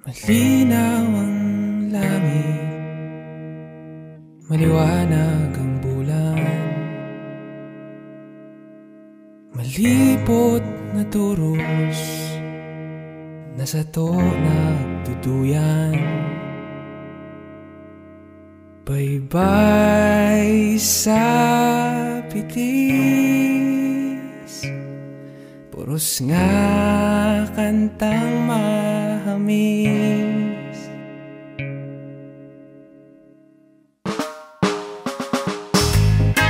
Malinaw ang langit, maliwanag ang bulan, malipot na turos, nasa to nagtutuyan. Baybay sa pitis, puros nga kantang mahamis.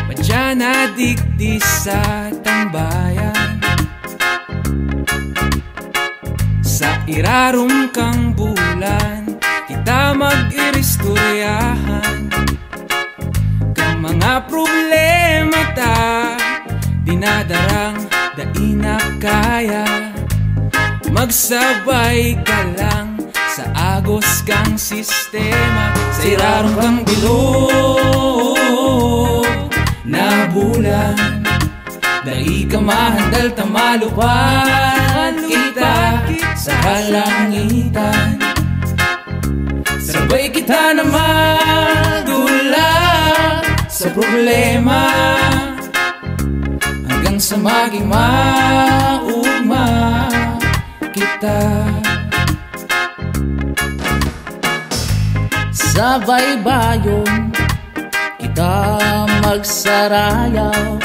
Madya na digdi sa tambayan, sa irarum kang bulan, kita mag-iristoryahan. Kang mga problema ta dinadarang daina kaya, magsabay ka lang sa agos kang sistema. Sa irarum kang bilog na bulan, dai ka mahandal tamalupan kita sa kalangitan. Sabay kita na magdula sa problema, hanggang sa maging maugma kita. Sa baybayon kita magsarayaw,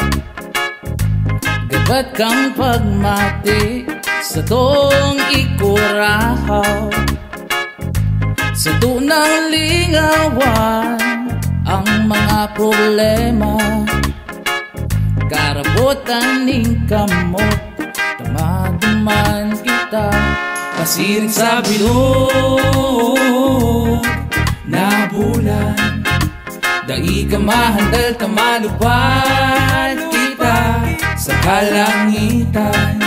gabat kang pagmati sa tong ikurahaw. Sa tunang lingawan ang mga problema, karabutan ning kamot, tamaduman kita. Pasiring sa bilog na bulan, dai ka mahandal tamalupan kita sa kalangitan.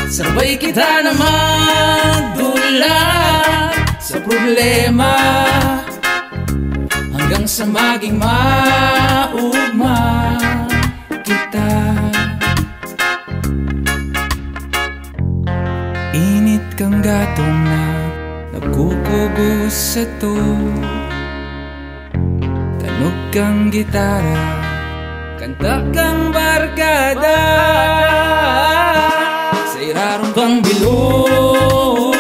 Sabay kita na magdula sa problema, hanggang sa maging maugma kita. Init kang gatong na nagkukugos sa to, tanog kang gitara, kanta kang barkada. Sa irarum kang bilog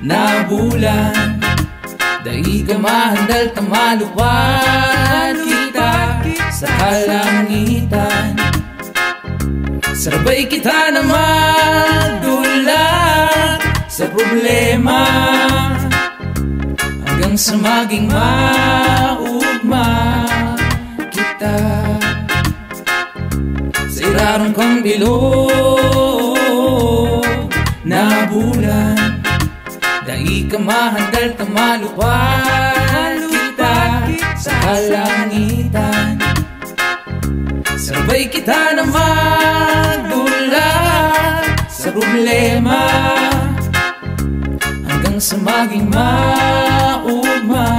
na bulan, dai ka mahandal tamalupan kita sa kalangitan. Sabay kita na magdula sa problema, hanggang sa maging maugma kita. Sa irarum kang bilog na bulan, dai ka mahandal tamalupan kita sa kalangitan. Sabay kita na magdula sa problema, hanggang sa maging maugma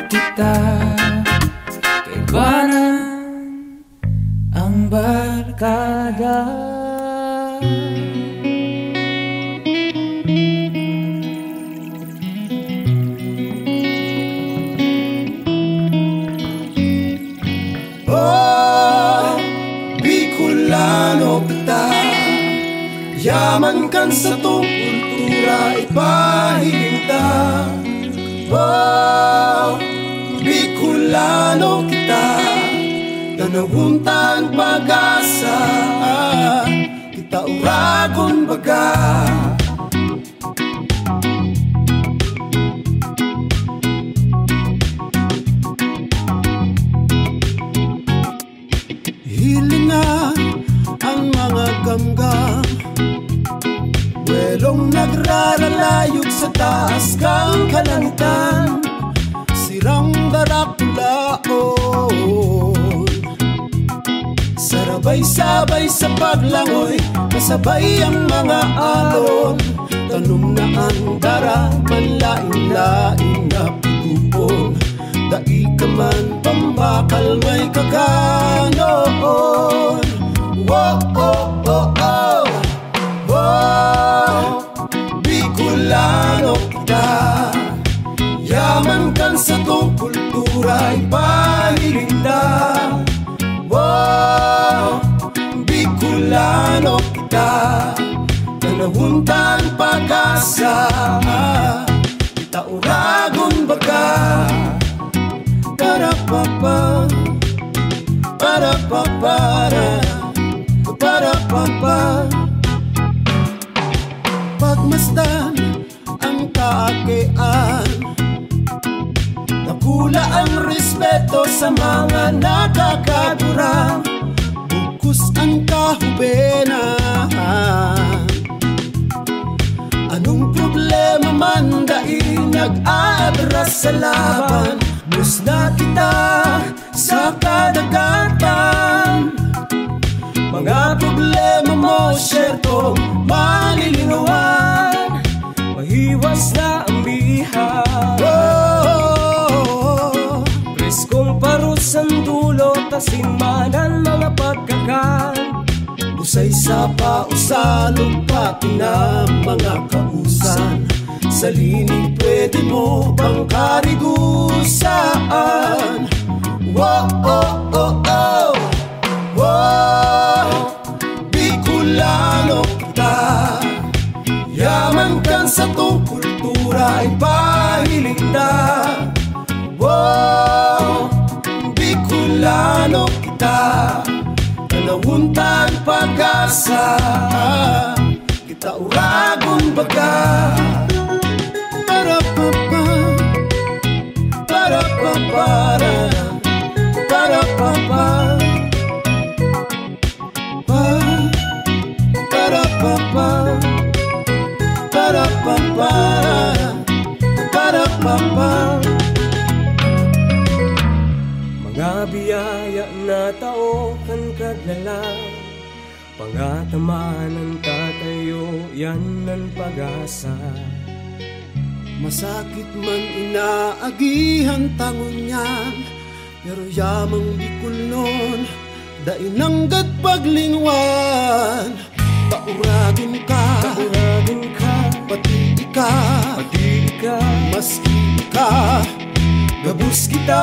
kita. Kaibanan ang barkada. Bicolano kita, yaman kan sa tong kultura ipahiling ta. Oh, Bicolano kita, nanawuntan pag-asa, kita uragon baga. Hilingan ang mga gamgam, welong nagraralayog sa taas kang kalangitan. Sirang darakulaon, sarabay-sabay sa paglangoy, kasabay ang mga alon. Tanong na ang dara, manlain-lain na pagupon, dai ka man pambakal may kaganon. Whoa, oh, oh, oh. Whoa, Nanguntan pag-asa, kita uragon baga. Para papa, para papara, para papa. Pagmasdan ang kaakian, nakula ang respeto sa mga nakakadura. Bugkus ang kahubenan, anong problema man dahil nag-aadras sa laban. Musda kita sa kadagatan, mga problema mo syerto malilinawan. Mahiwas na ang bihan, preskong parusan dulo, tasinmanan mga pagkakan. Usay sa pausalog pati na mga kausan, sa linig pwede mo pang karigusaan. Wow, oh, oh, oh. Wow, Bicolano kita, yaman kan sa tong kultura ay pahiling na. Wow, Bicolano kita, nanguntan pag-asa, kita uragon baga. Para papa, para papara, para papa, para papa, para papa, para papa. Mga biyaya na tao kan kadlalang, pangatamaan ng tatayo, yan ang pag-asa. Masakit man inaagihan tangon niyan, pero yamang Bicolon, dainanggat paglingwan. Pauragin ka, pati ka, maski ka, gabus kita.